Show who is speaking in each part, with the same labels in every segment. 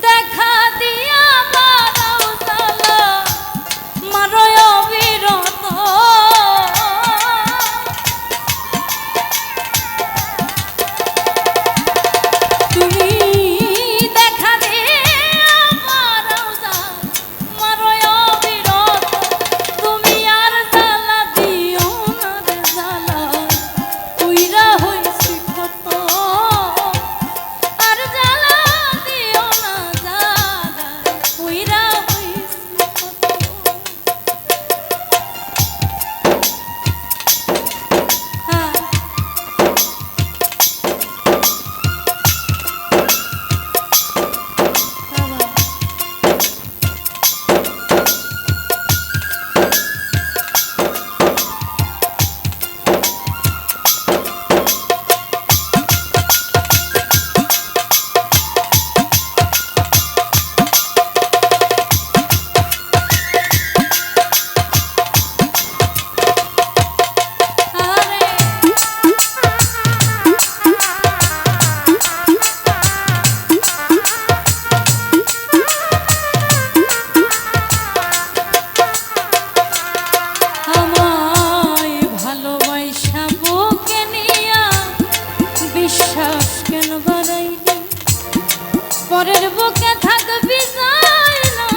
Speaker 1: দেখা দিয়া মারাও জ্বালা মারয় অবিরত তুমি দেখা দিয়া মারাও জ্বালা মারয় অবিরত তুমি আর জ্বালা দিও না রে জ্বালা কইরা হইছি কত আর জ্বালা দিও না জ্বালা কইরা হইছি কত পরের বুকে থাকবি যাই না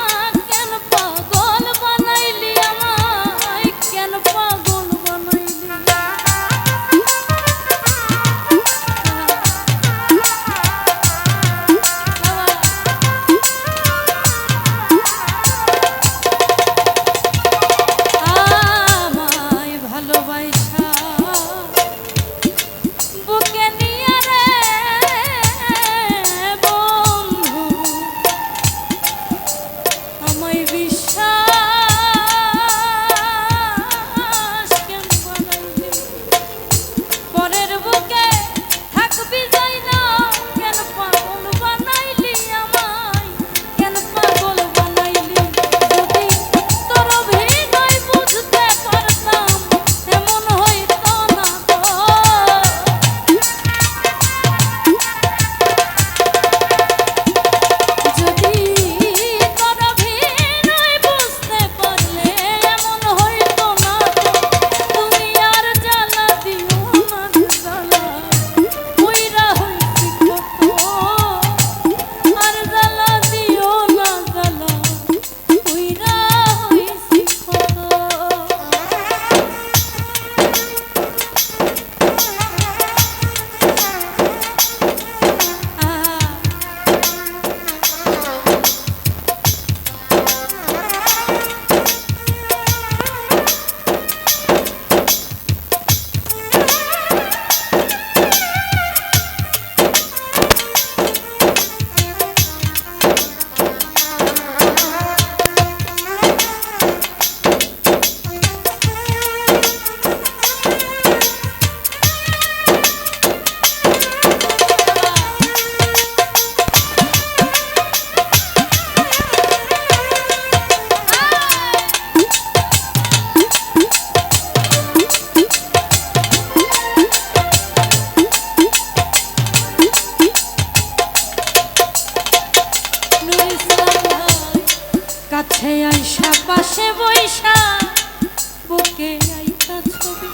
Speaker 1: কেন পাগল বানাইলি আমায় কেন পাগল বানাইলি আমায় ভালোবাসা বুকে নিয়ে রে কাছে আইসা পাশে বইসা বুকে আইতা ছবি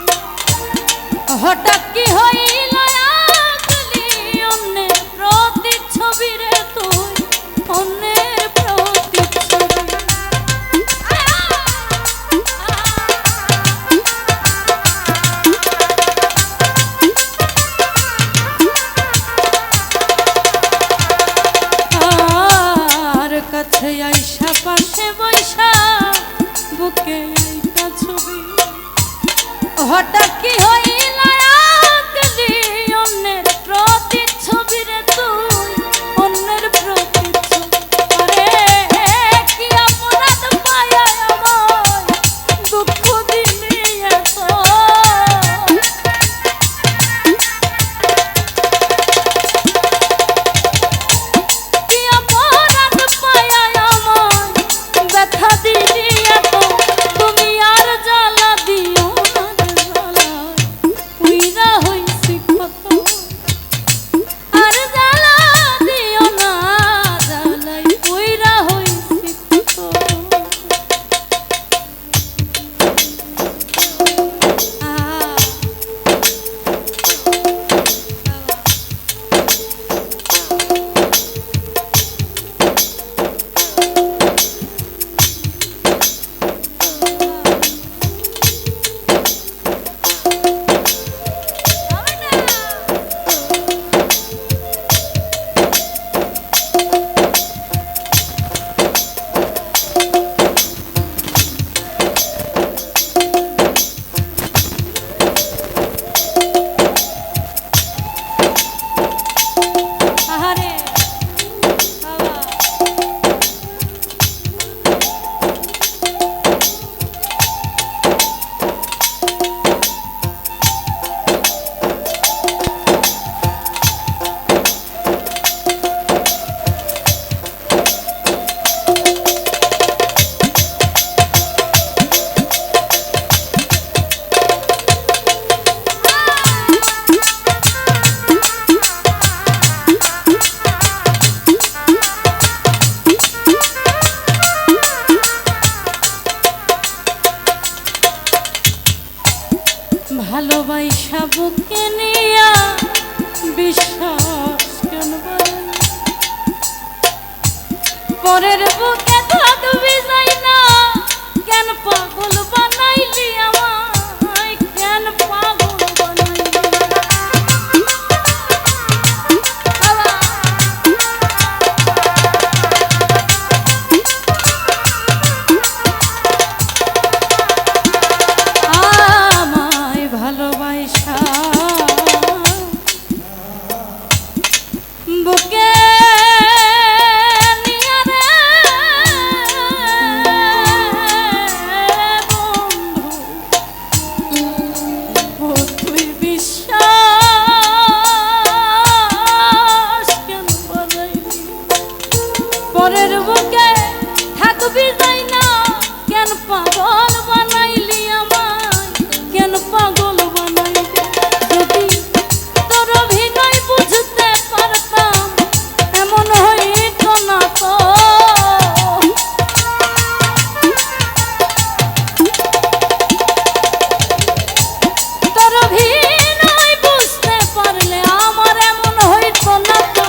Speaker 1: হঠাৎ কি হইল আগলি অন্যের প্রতিচ্ছবি রে তুই অন্যের প্রতিচ্ছবি আর কাছে আইসা পাশে বইসা বুকে আইতা ছবি হঠাৎ কি হইল আগলি অন্যের প্রতিচ্ছবি রে তুই অন্যের প্রতিচ্ছবি আরে কি অপরাধ পায়া আমায় দুঃখ দিলি এত কি অপরাধ পায়া আমায় ব্যথা দিলি ভালোবাসা বুকে নিয়া বিশ্বাস কেন বাড়াই পরের বুকে থাকবি যাই না কেন পাগল বানাইলি আমায় কেন পাগল বানাইলি আমায় ভালোবাসা বুকে পরের বুকে থাকবি যাই না কেন পাগল বানাইলি আমায় কেন পাগল বানাইলি যদি তোর অভিনয় বুঝতে পারতাম এমন হইত না তো তোর অভিনয় বুঝতে পারলে আমার এমন হইত না তো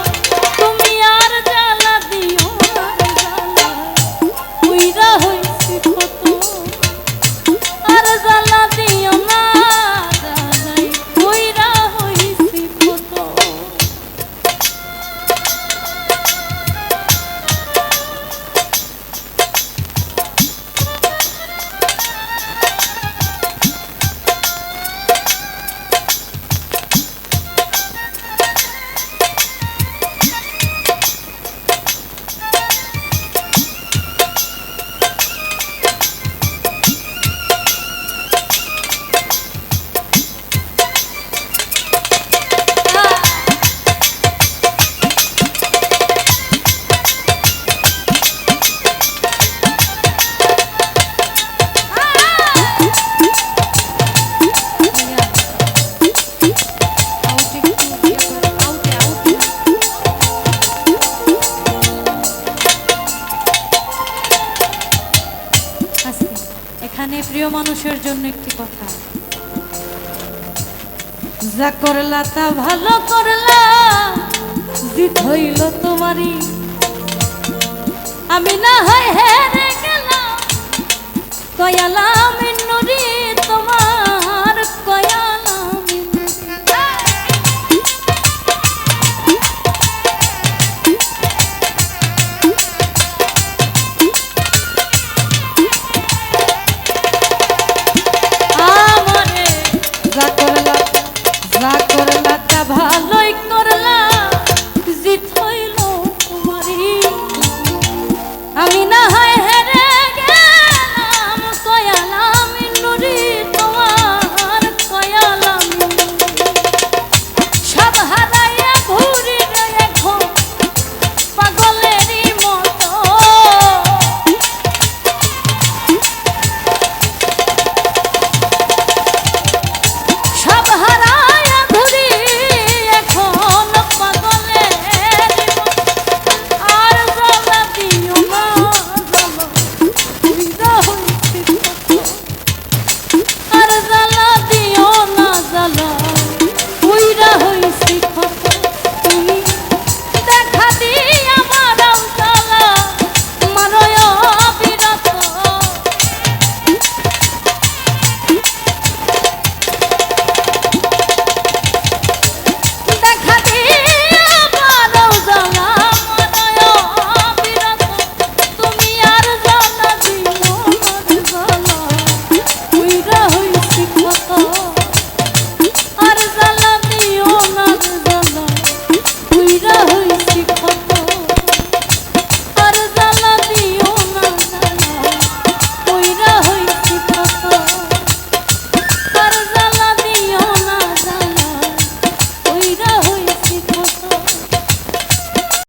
Speaker 1: তুমি আর জ্বালা দিও আর জ্বালা দিও না দাদাই কইরা হইছি কত এখানে প্রিয় মানুষের জন্য একটি কথা যা করলা তা ভালো করলা জিত হইল তোমারই আমি না হয় হেরে গেলাম কয়ালাম